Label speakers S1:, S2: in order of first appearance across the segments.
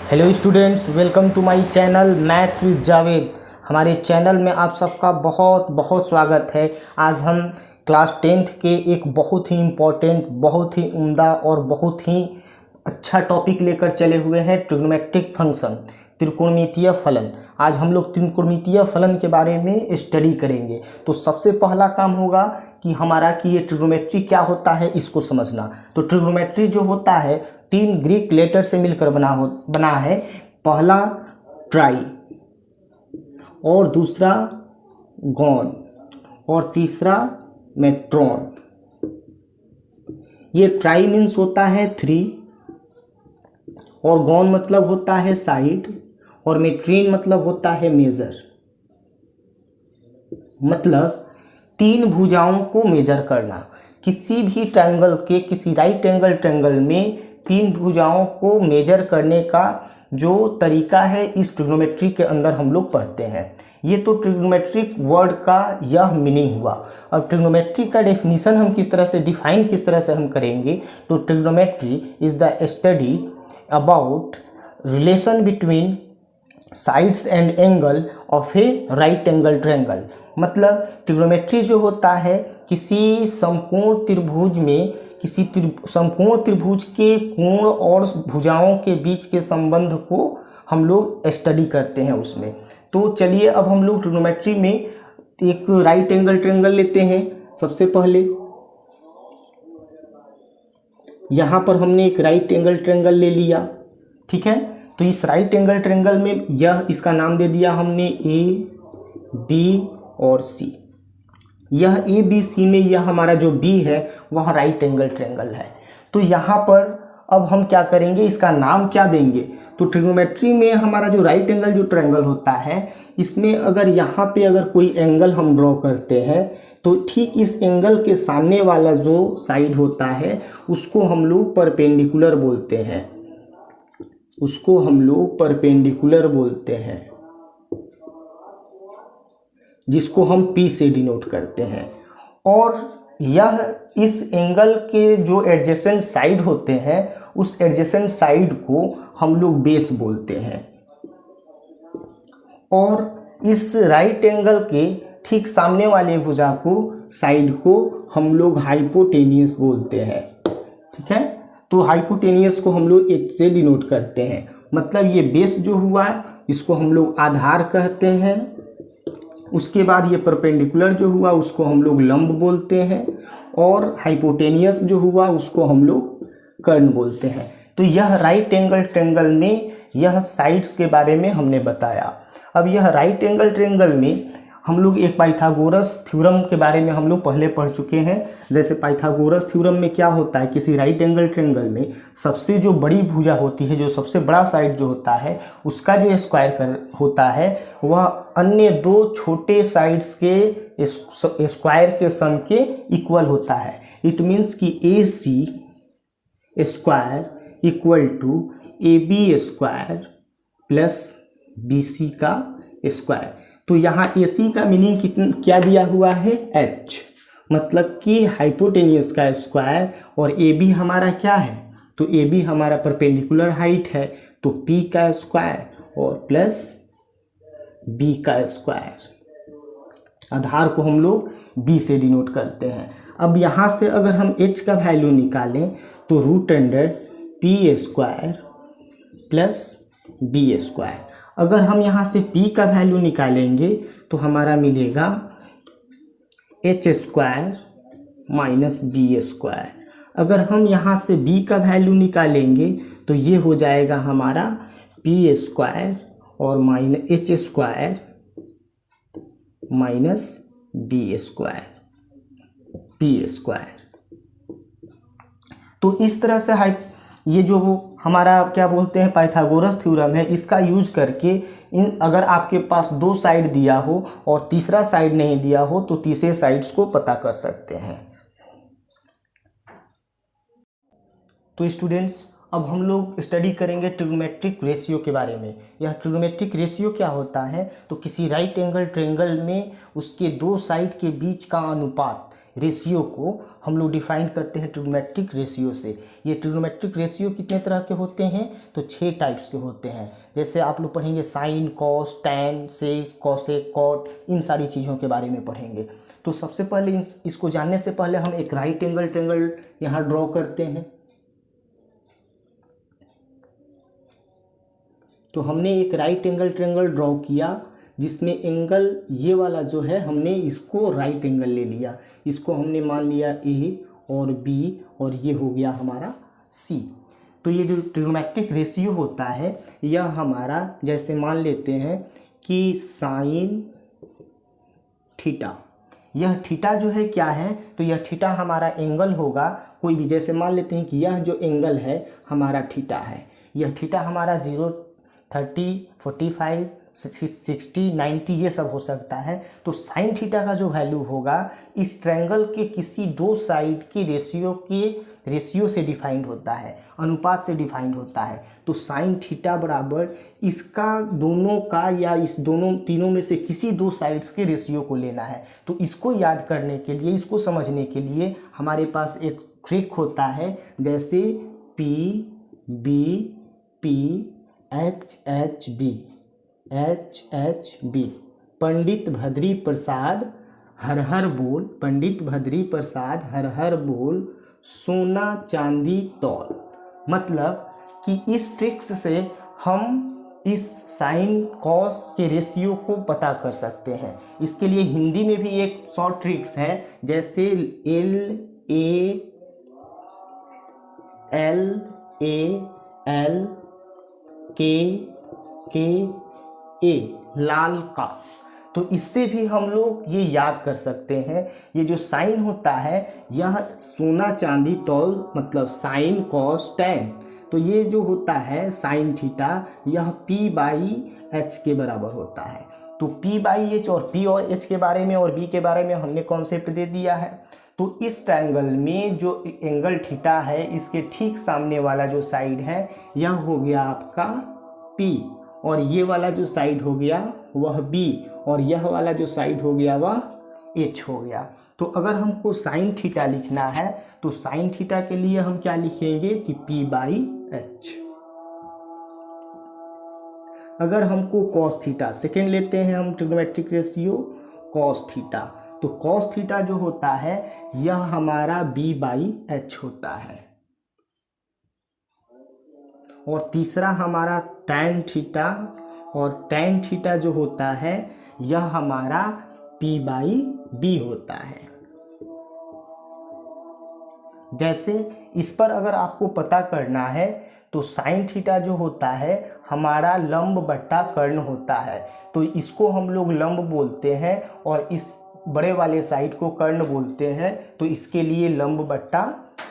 S1: Hello students, welcome to my channel math with Javed. हमारे channel में आप सबका बहुत बहुत स्वागत है। आज हम क्लास 10th के एक बहुत ही इम्पोर्टेंट, बहुत ही उम्दा और बहुत ही अच्छा टॉपिक लेकर चले हुए हैं, ट्रिग्नोमेट्रिक फंक्शन, त्रिकोणमितीय फलन। आज हम लोग त्रिकोणमितीय फलन के बारे में स्टडी करेंगे। तो सबसे पहला काम होगा कि हमारा कि ये ट्रिग्नोमेट्री क्या होता है इसको समझना। तो ट्रिग्नोमेट्री जो होता है 3 ग्रीक लेटर से मिलकर बना है। पहला ट्राई, और दूसरा गॉन, और तीसरा मेट्रॉन। ये ट्राई मीन्स होता है 3, और गॉन मतलब होता है साइड, और मेट्रीन मतलब होता है मेजर। मतलब 3 भुजाओं को मेजर करना। किसी भी ट्रायंगल के, किसी राइट एंगल ट्रायंगल में 3 भुजाओं को मेजर करने का जो तरीका है इस ट्रिग्नोमेट्री के अंदर हम लोग पढ़ते हैं। ये तो ट्रिग्नोमेट्रिक वर्ड का यह मीनिंग हुआ। अब ट्रिग्नोमेट्री का डेफिनेशन हम किस तरह से डिफाइन हम करेंगे। तो trigonometry is the study about relation between sides and angle of A right angle triangle. मतलब ट्रिग्नोमेट्री जो होता है किसी समकोण त्रिभुज में, किसी समकोण त्रिभुज के कोण और भुजाओं के बीच के संबंध को हम लोग स्टडी करते हैं उसमें। तो चलिए अब हम लोग ट्रिग्नोमेट्री में एक राइट एंगल ट्रायंगल लेते हैं। सबसे पहले यहाँ पर हमने एक राइट एंगल ट्रायंगल ले लिया, ठीक है। तो इस राइट एंगल ट्रायंगल में यह इसका नाम दे दिया हमने ए, बी और सी। यह ए बी सी में यह हमारा जो बी है वह राइट एंगल ट्रायंगल है। तो यहाँ पर अब हम क्या करेंगे, इसका नाम क्या देंगे। तो ट्रिग्नोमेट्री में हमारा जो राइट एंगल जो ट्रायंगल होता है, इसमें अगर यहाँ पे अगर कोई एंगल हम ड्रॉ करते हैं तो ठीक इस एंगल के सामने वाला जो साइड होता है उसको हम लोग परपेंडिकुलर बोलते हैं। उसको हम लोग परपेंडिकुलर बोलते हैं, जिसको हम P से डिनोट करते हैं। और यह इस एंगल के जो एडजेसेंट साइड होते हैं उस एडजेसेंट साइड को हम लोग बेस बोलते हैं। और इस राइट एंगल के ठीक सामने वाले भुजा को, साइड को हम लोग हाइपोटेनियस बोलते हैं, ठीक है। तो हाइपोटेनियस को हम लोग H से डिनोट करते हैं। मतलब ये बेस जो हुआ इसको हम लोग आधार कहते हैं। उसके बाद ये परपेंडिकुलर जो हुआ उसको हम लोग लंब बोलते हैं, और हाइपोटेनियस जो हुआ उसको हम लोग कर्ण बोलते हैं। तो यह राइट एंगल ट्रायंगल में यह साइड्स के बारे में हमने बताया। अब यह राइट एंगल ट्रायंगल में हम लोग एक पाइथागोरस थ्योरम के बारे में हम लोग पहले पढ़ चुके हैं। जैसे पाइथागोरस थ्योरम में क्या होता है, किसी राइट एंगल ट्रायंगल में सबसे जो बड़ी भुजा होती है, जो सबसे बड़ा साइड जो होता है उसका जो स्क्वायर होता है वह अन्य 2 छोटे साइड्स के स्क्वायर के सम के इक्वल होता है। इट मीन्स कि AC square equal to AB square plus BC का स्क्वायर। तो यहाँ AC का मीनिंग क्या दिया हुआ है, H। मतलब कि हाइपोटेनियस का स्क्वायर, और AB हमारा क्या है, तो AB हमारा परपेंडिकुलर हाइट है, तो P का स्क्वायर और प्लस B का स्क्वायर। आधार को हम लोग B से डिनोट करते हैं। अब यहाँ से अगर हम H का वैल्यू निकालें तो √P square plus B square. अगर हम यहाँ से P का वैल्यू निकालेंगे तो हमारा मिलेगा H square minus B square. अगर हम यहाँ से B का वैल्यू निकालेंगे तो ये हो जाएगा हमारा P स्क्वायर और minus H square minus B square, P square. तो इस तरह से ये जो हमारा क्या बोलते हैं पाइथागोरस थ्योरम है, इसका यूज करके अगर आपके पास 2 साइड दिया हो और तीसरा साइड नहीं दिया हो तो तीसरे साइड्स को पता कर सकते हैं। तो स्टूडेंट्स, अब हम लोग स्टडी करेंगे ट्रिग्नोमेट्रिक रेशियो के बारे में। यह ट्रिग्नोमेट्रिक रेशियो क्या होता है, तो किसी राइट एंगल ट्रायंगल में उसके 2 साइड के बीच का अनुपात, रेशियो को हम लोग डिफाइन करते हैं ट्रिग्नोमेट्रिक रेशियो से। ये ट्रिग्नोमेट्रिक रेशियो कितने तरह के होते हैं, तो 6 टाइप्स के होते हैं। जैसे आप लोग पढ़ेंगे साइन, कॉस, टैन, सेक, कॉसेक, कॉट, इन सारी चीज़ों के बारे में पढ़ेंगे। तो सबसे पहले इसको जानने से पहले हम एक राइट एंगल ट्रायंगल यहाँ ड्रॉ करते हैं। तो हमने एक राइट एंगल ट्रायंगल ड्रॉ किया जिसमें एंगल ये वाला जो है हमने इसको राइट एंगल ले लिया, इसको हमने मान लिया ए और बी और ये हो गया हमारा सी। तो ये जो ट्रिग्नोमेट्रिक रेशियो होता है यह हमारा, जैसे मान लेते हैं कि साइन थीटा, यह थीटा जो है क्या है, तो यह थीटा हमारा एंगल होगा कोई भी। जैसे मान लेते हैं कि यह जो एंगल है हमारा थीटा है, यह थीटा हमारा 0, 30, 45, 60, 90 ये सब हो सकता है। तो साइन थीटा का जो वैल्यू होगा इस ट्रायंगल के किसी दो साइड के रेशियो से डिफाइंड होता है, अनुपात से डिफाइंड होता है। तो साइन थीटा बराबर इसका दोनों का या इस तीनों में से किसी दो साइड्स के रेशियो को लेना है। तो इसको याद करने के लिए, इसको समझने के लिए हमारे पास एक ट्रिक होता है, जैसे P B P H H B, H H B, Pandit Bhadri Prasad हर हर बोल, पंडित भद्री प्रसाद हर हर बोल, सोना चांदी तौल। मतलब कि इस ट्रिक्स से हम इस साइन कॉस के रेशियो को पता कर सकते हैं। इसके लिए हिंदी में भी एक शॉर्ट ट्रिक्स है, जैसे एल ए एल के ए, लाल का। तो इससे भी हम लोग ये याद कर सकते हैं, ये जो साइन होता है यह सोना चांदी तौल, मतलब साइन कॉस टैन। तो ये जो होता है साइन थीटा यह P बाई एच के बराबर होता है। तो P बाई एच और P और H के बारे में और B के बारे में हमने कॉन्सेप्ट दे दिया है। तो इस ट्रायंगल में जो एंगल थीटा है इसके ठीक सामने वाला जो साइड है यह हो गया आपका P, और ये वाला जो साइड हो गया वह B, और यह वाला जो साइड हो गया वह H हो गया। तो अगर हमको साइन थीटा लिखना है तो साइन थीटा के लिए हम क्या लिखेंगे कि P बाई एच। अगर हमको कॉस थीटा, सेकेंड लेते हैं हम ट्रिग्नोमेट्रिक रेशियो कॉस थीटा, तो कॉस थीटा जो होता है यह हमारा B बाई एच होता है। और तीसरा हमारा टैन थीटा, और टैन थीटा जो होता है यह हमारा P बाई बी होता है। जैसे इस पर अगर आपको पता करना है तो साइन थीटा जो होता है हमारा लंब बट्टा कर्ण होता है, तो इसको हम लोग लंब बोलते हैं और इस बड़े वाले साइड को कर्ण बोलते हैं। तो इसके लिए लंब बट्टा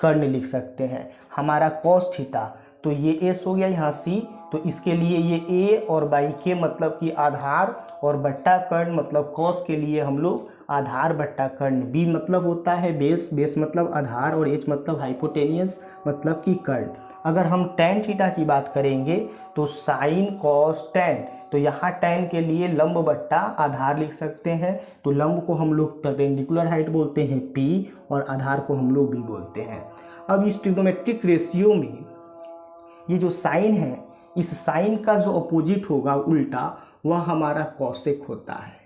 S1: कर्ण लिख सकते हैं। हमारा कॉस थीटा, तो ये एस हो गया यहाँ सी, तो इसके लिए ये ए और बाई के मतलब कि आधार, और बट्टा कर्ण मतलब कॉस के लिए हम लोग आधार बट्टा कर्ण। बी मतलब होता है बेस, बेस मतलब आधार, और एच मतलब हाइपोटेनियस मतलब कि कर्ण। अगर हम टैन थीटा की बात करेंगे तो साइन कॉस टैन, तो यहाँ टैन के लिए लंब बट्टा आधार लिख सकते हैं। तो लंब को हम लोग परपेंडिकुलर हाइट बोलते हैं P, और आधार को हम लोग B बोलते हैं। अब इस ट्रिग्नोमेट्रिक रेशियो में ये जो साइन है, इस साइन का जो अपोजिट होगा उल्टा, वह हमारा कॉसेक होता है।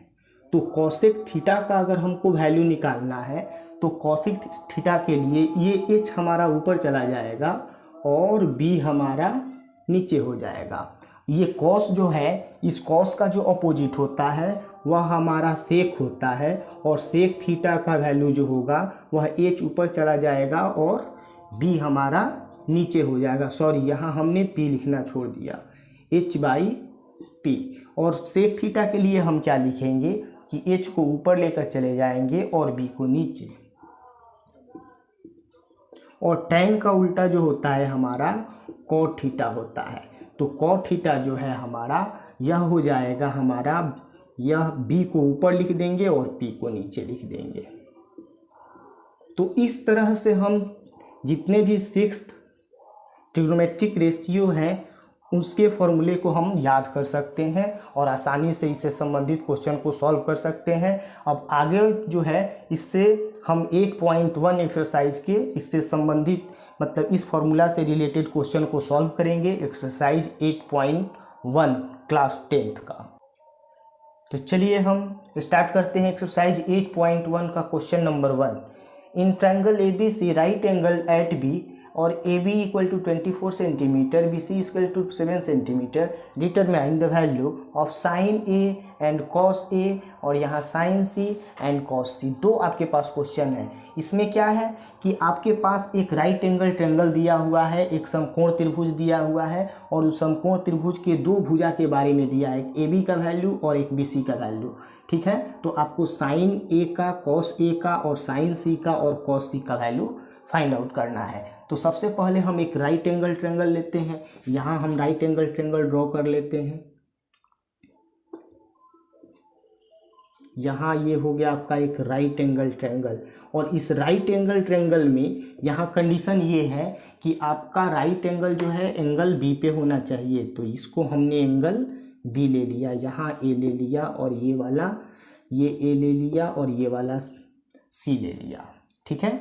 S1: तो कॉसेक थीटा का अगर हमको वैल्यू निकालना है तो कॉसेक थीटा के लिए ये h हमारा ऊपर चला जाएगा और b हमारा नीचे हो जाएगा। ये कॉस जो है, इस कॉस का जो अपोजिट होता है वह हमारा सेक होता है, और सेक थीटा का वैल्यू जो होगा वह h ऊपर चला जाएगा और b हमारा नीचे हो जाएगा। सॉरी, यहाँ हमने P लिखना छोड़ दिया, h बाई P। और सेक थीटा के लिए हम क्या लिखेंगे कि h को ऊपर लेकर चले जाएंगे और b को नीचे। और टैन का उल्टा जो होता है हमारा कॉट थीटा होता है। तो कॉट थीटा जो है हमारा यह हो जाएगा हमारा, यह b को ऊपर लिख देंगे और p को नीचे लिख देंगे। तो इस तरह से हम जितने भी सिक्स्थ ट्रिग्नोमेट्रिक रेशियो हैं उसके फॉर्मूले को हम याद कर सकते हैं और आसानी से इससे संबंधित क्वेश्चन को सॉल्व कर सकते हैं। अब आगे जो है इससे हम 8.1 एक्सरसाइज के इससे संबंधित मतलब इस फॉर्मूला से रिलेटेड क्वेश्चन को सॉल्व करेंगे, एक्सरसाइज 8.1 क्लास 10th का। तो चलिए हम स्टार्ट करते हैं एक्सरसाइज 8.1 का question number 1। In triangle ABC right angle at B और AB equal to 24 centimetre, BC equal to 7 centimetre, determine the value of sine A and cos A, और यहाँ sine C and cos C। दो आपके पास question है। इसमें क्या है कि आपके पास एक राइट एंगल ट्रायंगल दिया हुआ है, एक समकोण त्रिभुज दिया हुआ है, और उस समकोण त्रिभुज के दो भुजा के बारे में दिया है, एक AB का वैल्यू और एक BC का वैल्यू। ठीक है, तो आपको साइन A का, कॉस A का और साइन C का और कॉस C का वैल्यू फाइंड आउट करना है। तो सबसे पहले हम एक राइट एंगल ट्रायंगल लेते हैं। यहाँ हम राइट एंगल ट्रायंगल ड्रॉ कर लेते हैं। यहाँ ये हो गया आपका एक राइट एंगल ट्रायंगल, और इस राइट एंगल ट्रायंगल में यहाँ कंडीशन ये है कि आपका राइट एंगल जो है एंगल बी पे होना चाहिए। तो इसको हमने एंगल बी ले लिया, यहाँ ए ले लिया और ये वाला ये ए ले लिया और ये वाला सी ले लिया। ठीक है,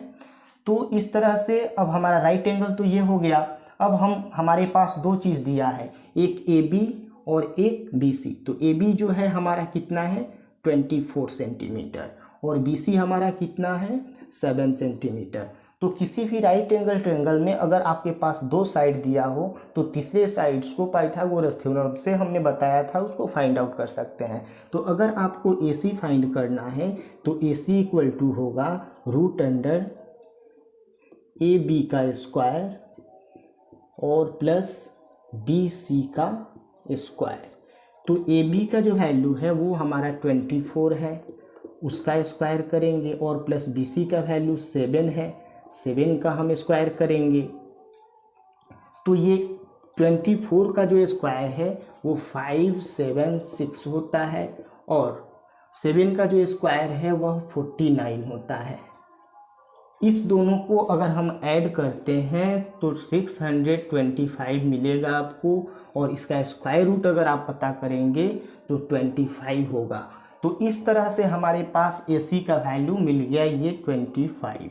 S1: तो इस तरह से अब हमारा राइट एंगल तो ये हो गया। अब हमारे पास दो चीज़ दिया है, एक AB और एक BC। तो AB जो है हमारा कितना है 24 सेंटीमीटर और BC हमारा कितना है 7 सेंटीमीटर। तो किसी भी राइट एंगल ट्रायंगल में अगर आपके पास दो साइड दिया हो तो तीसरे साइड्स को पाइथागोरस थ्योरम से हमने बताया था उसको फाइंड आउट कर सकते हैं। तो अगर आपको AC फाइंड करना है तो AC इक्वल टू होगा रूट अंडर AB का स्क्वायर और प्लस BC का स्क्वायर। तो AB का जो वैल्यू है वो हमारा 24 है, उसका स्क्वायर करेंगे, और प्लस BC का वैल्यू 7 है, 7 का हम स्क्वायर करेंगे। तो ये 24 का जो स्क्वायर है वो 576 होता है, और 7 का जो स्क्वायर है वह 49 होता है। इस दोनों को अगर हम ऐड करते हैं तो 625 मिलेगा आपको, और इसका स्क्वायर रूट अगर आप पता करेंगे तो 25 होगा। तो इस तरह से हमारे पास AC का वैल्यू मिल गया ये 25।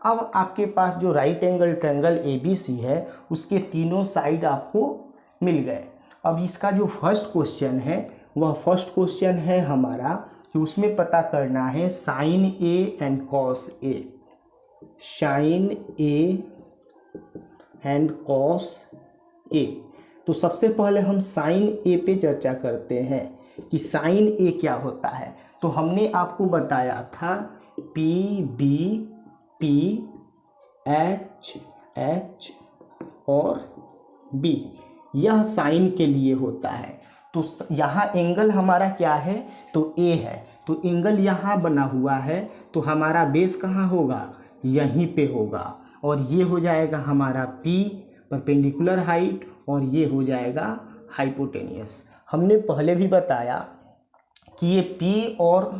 S1: अब आपके पास जो राइट एंगल ट्रायंगल ABC है उसके तीनों साइड आपको मिल गए। अब इसका जो फर्स्ट क्वेश्चन है वह फर्स्ट क्वेश्चन है हमारा कि उसमें पता करना है sine A and cos A, sine A and cos A। तो सबसे पहले हम साइन A पे चर्चा करते हैं कि साइन A क्या होता है। तो हमने आपको बताया था PB, P, H, H और B, यह साइन के लिए होता है। तो यहाँ एंगल हमारा क्या है तो A है, तो एंगल यहाँ बना हुआ है, तो हमारा बेस कहाँ होगा यहीं पे होगा, और ये हो जाएगा हमारा P परपेंडिकुलर हाइट, और ये हो जाएगा हाइपोटेनियस। हमने पहले भी बताया कि ये P और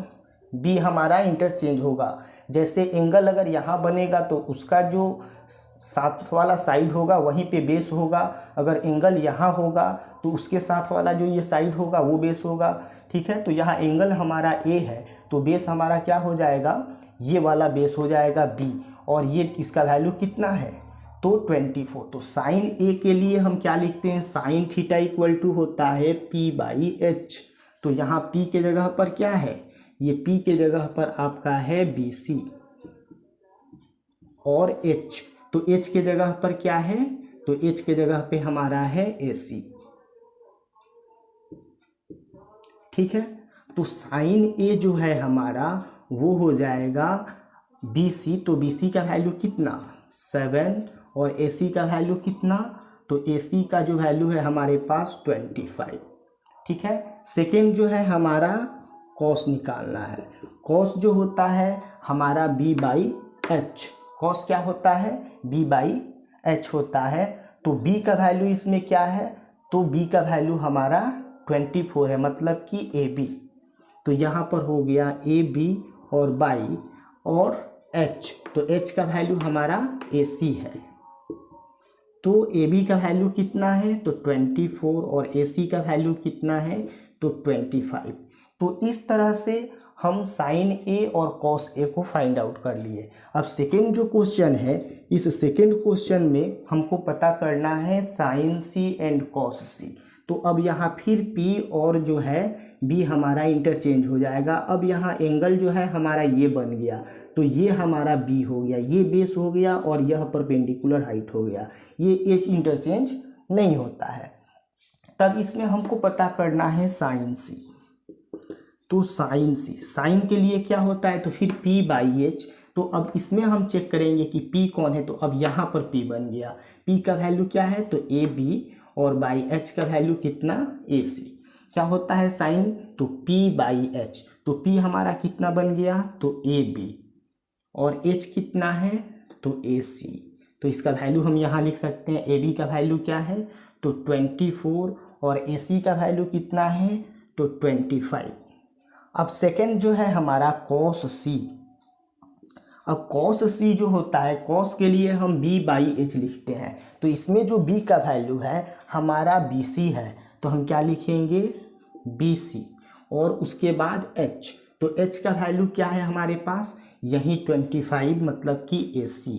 S1: B हमारा इंटरचेंज होगा। जैसे एंगल अगर यहाँ बनेगा तो उसका जो साथ वाला साइड होगा वहीं पे बेस होगा, अगर एंगल यहाँ होगा तो उसके साथ वाला जो ये साइड होगा वो बेस होगा। ठीक है, तो यहाँ एंगल हमारा A है तो बेस हमारा क्या हो जाएगा, ये वाला बेस हो जाएगा B, और ये इसका वैल्यू कितना है तो 24। तो साइन A के लिए हम क्या लिखते हैं, साइन थीटा इक्वल टू होता है P/H। तो यहाँ P के जगह पर क्या है, ये P के जगह पर आपका है BC, और H, तो H के जगह पर क्या है, तो H के जगह पे हमारा है AC। ठीक है, तो साइन A जो है हमारा वो हो जाएगा BC। तो BC का वैल्यू कितना 7, और AC का वैल्यू कितना, तो AC का जो वैल्यू है हमारे पास 25। ठीक है, सेकेंड जो है हमारा कॉस निकालना है। कॉस जो होता है हमारा B/H, कॉस क्या होता है B/H होता है। तो B का वैल्यू इसमें क्या है, तो B का वैल्यू हमारा 24 है, मतलब कि AB। तो यहाँ पर हो गया AB और बाई और H, तो H का वैल्यू हमारा AC है। तो ए बी का वैल्यू कितना है तो 24 और ए सी का वैल्यू कितना है तो 25। तो इस तरह से हम साइन ए और कॉस ए को फाइंड आउट कर लिए। अब सेकेंड जो क्वेश्चन है, इस सेकेंड क्वेश्चन में हमको पता करना है साइन सी एंड कॉस सी। तो अब यहाँ फिर पी और जो है बी हमारा इंटरचेंज हो जाएगा। अब यहाँ एंगल जो है हमारा ये बन गया, तो ये हमारा बी हो गया, ये बेस हो गया और यह परपेंडिकुलर हाइट हो गया। ये एच इंटरचेंज नहीं होता है। तब इसमें हमको पता करना है साइन सी। तो साइन सी, साइन के लिए क्या होता है तो फिर पी बाई एच। तो अब इसमें हम चेक करेंगे कि पी कौन है। तो अब यहाँ पर पी बन गया, पी का वैल्यू क्या है तो ए बी और बाई एच का वैल्यू कितना ए सी। क्या होता है साइन तो पी बाई एच। तो पी हमारा कितना बन गया तो ए बी और एच कितना है तो ए सी। तो इसका वैल्यू हम यहाँ लिख सकते हैं, ए बी का वैल्यू क्या है तो 24 और ए सी का वैल्यू कितना है तो 25। अब सेकेंड जो है हमारा कॉस सी। अब कॉस सी जो होता है, कॉस के लिए हम बी बाई एच लिखते हैं। तो इसमें जो बी का वैल्यू है हमारा बी सी है, तो हम क्या लिखेंगे बी सी और उसके बाद एच। तो एच का वैल्यू क्या है हमारे पास यही 25 मतलब कि ए सी।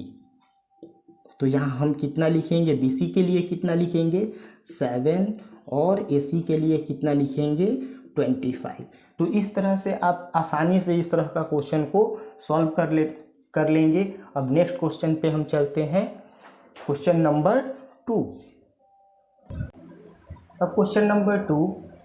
S1: तो यहाँ हम कितना लिखेंगे बी सी के लिए कितना लिखेंगे 7 और ए सी के लिए कितना लिखेंगे 25। तो इस तरह से आप आसानी से इस तरह का क्वेश्चन को सॉल्व कर लेंगे। अब नेक्स्ट क्वेश्चन पे हम चलते हैं, क्वेश्चन नंबर 2। अब क्वेश्चन नंबर 2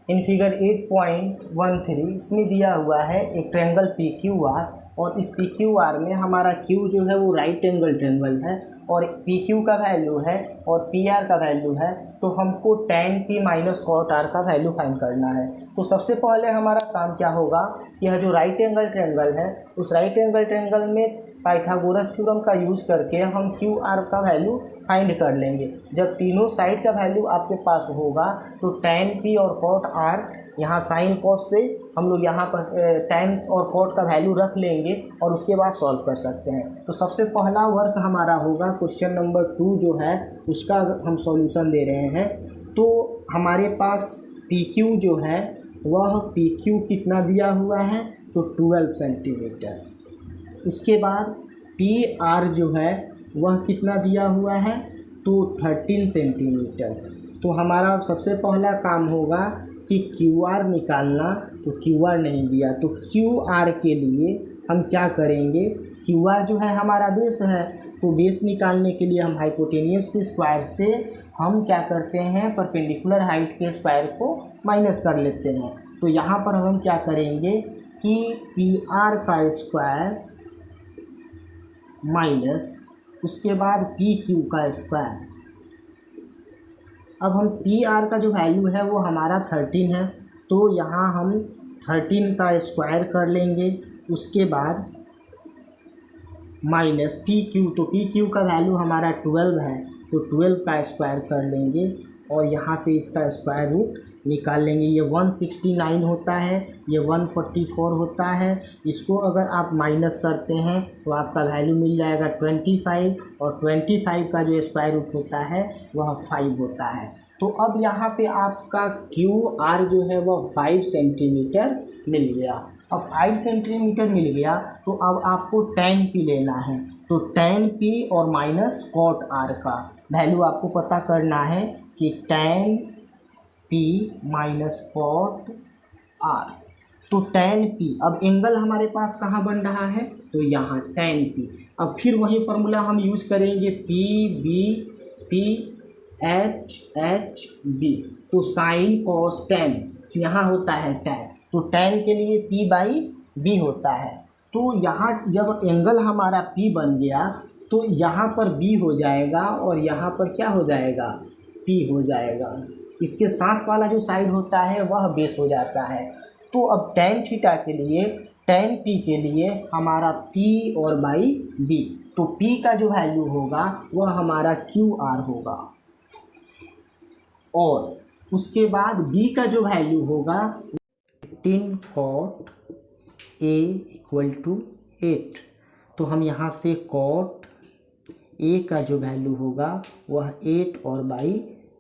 S1: इन फिगर 8.13 इसमें दिया हुआ है एक ट्रायंगल पी क्यू आर और इस पी क्यू आर में हमारा क्यू जो है वो राइट एंगल ट्रायंगल है और पी क्यू का वैल्यू है और पी आर का वैल्यू है। तो हमको tan p minus cot R का वैल्यू फाइंड करना है। तो सबसे पहले हमारा काम क्या होगा, यह जो राइट एंगल ट्रायंगल है उस राइट एंगल ट्रायंगल में पाइथागोरस थ्योरम का यूज़ करके हम क्यू आर का वैल्यू फाइंड कर लेंगे। जब तीनों साइड का वैल्यू आपके पास होगा तो tan p और कॉट आर, यहाँ साइन कॉस से हम लोग यहाँ पर tan और कॉट का वैल्यू रख लेंगे और उसके बाद सॉल्व कर सकते हैं। तो सबसे पहला वर्क हमारा होगा क्वेश्चन नंबर 2 जो है उसका हम सॉल्यूशन दे रहे हैं। तो हमारे पास पी क्यू जो है वह पी क्यू कितना दिया हुआ है तो 12 सेंटीमीटर। उसके बाद पी आर जो है वह कितना दिया हुआ है तो 13 सेंटीमीटर। तो हमारा सबसे पहला काम होगा कि क्यू आर निकालना। तो क्यू आर नहीं दिया तो क्यू आर के लिए हम क्या करेंगे, क्यू आर जो है हमारा बेस है, तो बेस निकालने के लिए हम हाइपोटेनियस के स्क्वायर से हम क्या करते हैं परपेंडिकुलर हाइट के स्क्वायर को माइनस कर लेते हैं। तो यहाँ पर हम क्या करेंगे कि पी आर का स्क्वायर माइनस उसके बाद पी क्यू का स्क्वायर। अब हम पी आर का जो वैल्यू है वो हमारा 13 है, तो यहाँ हम 13 का स्क्वायर कर लेंगे। उसके बाद माइनस पी क्यू, तो पी क्यू का वैल्यू हमारा 12 है, तो 12 का स्क्वायर कर लेंगे और यहाँ से इसका स्क्वायर रूट निकाल लेंगे। ये 169 होता है, ये 144 होता है। इसको अगर आप माइनस करते हैं तो आपका वैल्यू मिल जाएगा 25 और 25 का जो स्क्वायर रूट होता है वह 5 होता है। तो अब यहाँ पे आपका क्यू आर जो है वह 5 सेंटीमीटर मिल गया। अब 5 सेंटीमीटर मिल गया तो अब आपको tan p लेना है। तो tan p और माइनस कॉट आर का वैल्यू आपको पता करना है कि tan p minus cot R. तो tan p, अब एंगल हमारे पास कहाँ बन रहा है तो यहाँ tan p। अब फिर वही फार्मूला हम यूज करेंगे p b p h h b। तो साइन कॉस tan यहाँ होता है tan, तो tan के लिए p बाई b होता है। तो यहाँ जब एंगल हमारा p बन गया तो यहाँ पर b हो जाएगा और यहाँ पर क्या हो जाएगा p हो जाएगा। इसके साथ वाला जो साइड होता है वह बेस हो जाता है। तो अब tan थीटा के लिए tan p के लिए हमारा p और बाई b, तो p का जो वैल्यू होगा वह हमारा क्यू आर होगा और उसके बाद b का जो वैल्यू होगा 15 कॉट a इक्वल टू 8। तो हम यहाँ से कॉट ए का जो वैल्यू होगा वह 8 और बाई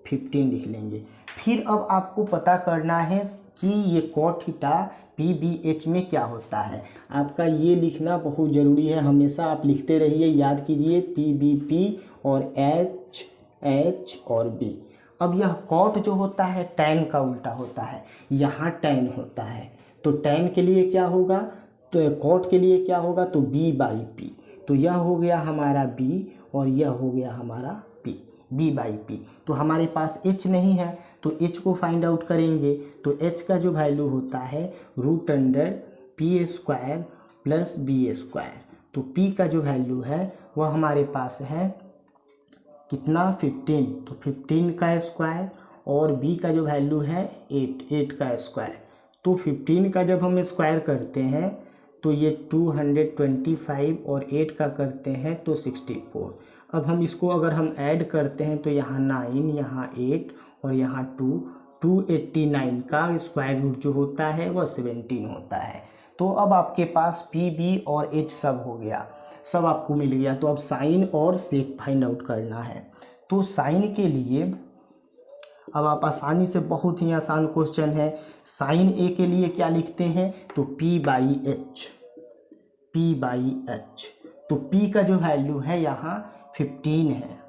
S1: 15 लिख लेंगे। फिर अब आपको पता करना है कि ये cot theta P B H में क्या होता है। आपका ये लिखना बहुत ज़रूरी है, हमेशा आप लिखते रहिए, याद कीजिए पी बी पी और एच एच और बी। अब यह कॉट जो होता है टैन का उल्टा होता है, यहाँ टैन होता है, तो टैन के लिए क्या होगा, तो कॉट के लिए क्या होगा, तो बी बाई पी। तो यह हो गया हमारा बी और यह हो गया हमारा पी, बी बाई पी। तो हमारे पास एच नहीं है तो एच को फाइंड आउट करेंगे। तो एच का जो वैल्यू होता है √पी² प्लस बी²। तो पी का जो वैल्यू है वह हमारे पास है कितना 15, तो 15 का स्क्वायर, और बी का जो वैल्यू है 8 का स्क्वायर। तो 15 का जब हम स्क्वायर करते हैं तो ये 225 और 8 का करते हैं तो 64। अब हम इसको अगर हम ऐड करते हैं तो यहाँ 9, यहाँ 8 और यहाँ 289 का स्क्वायर रूट जो होता है वह 17 होता है। तो अब आपके पास पी बी और एच सब हो गया, सब आपको मिल गया। तो अब साइन और सेक फाइंड आउट करना है। तो साइन के लिए अब आप आसानी से, बहुत ही आसान क्वेश्चन है, साइन ए के लिए क्या लिखते हैं, तो P by H, P by H. तो पी का जो वैल्यू है यहाँ 15 है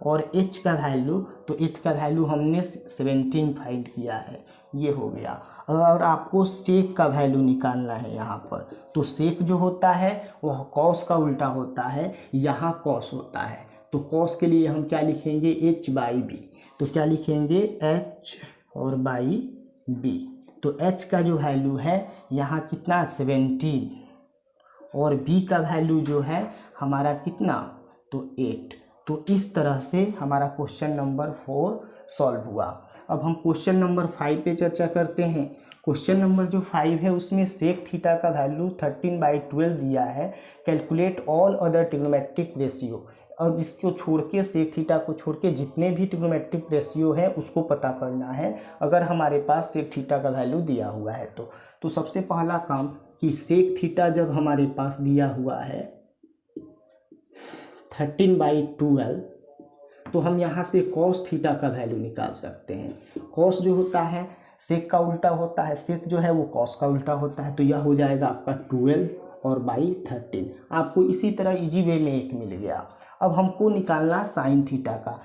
S1: और एच का वैल्यू, तो एच का वैल्यू हमने 17 फाइंड किया है, ये हो गया। और आपको सेक का वैल्यू निकालना है यहाँ पर, तो सेक जो होता है वह कॉस का उल्टा होता है, यहाँ कॉस होता है। तो कॉस के लिए हम क्या लिखेंगे, एच बाई बी। तो क्या लिखेंगे, एच और बाई बी। तो एच का जो वैल्यू है यहाँ कितना 17 और बी का वैल्यू जो है हमारा कितना, तो 8। तो इस तरह से हमारा क्वेश्चन नंबर 4 सॉल्व हुआ। अब हम क्वेश्चन नंबर 5 पे चर्चा करते हैं। क्वेश्चन नंबर जो 5 है उसमें सेक थीटा का वैल्यू 13/12 दिया है। Calculate all other trigonometric ratio. अब इसको छोड़ के, सेक थीटा को छोड़ के जितने भी ट्रिग्नोमेट्रिक रेशियो है उसको पता करना है, अगर हमारे पास सेक थीटा का वैल्यू दिया हुआ है तो सबसे पहला काम कि सेक थीटा जब हमारे पास दिया हुआ है 13/12, तो हम यहाँ से कॉस थीटा का वैल्यू निकाल सकते हैं। कॉस जो होता है सेक का उल्टा होता है, सेक जो है वो कॉस का उल्टा होता है, तो यह हो जाएगा आपका 12 और बाई 13। आपको इसी तरह इजी वे में एक मिल गया। अब हमको निकालना साइन थीटा का।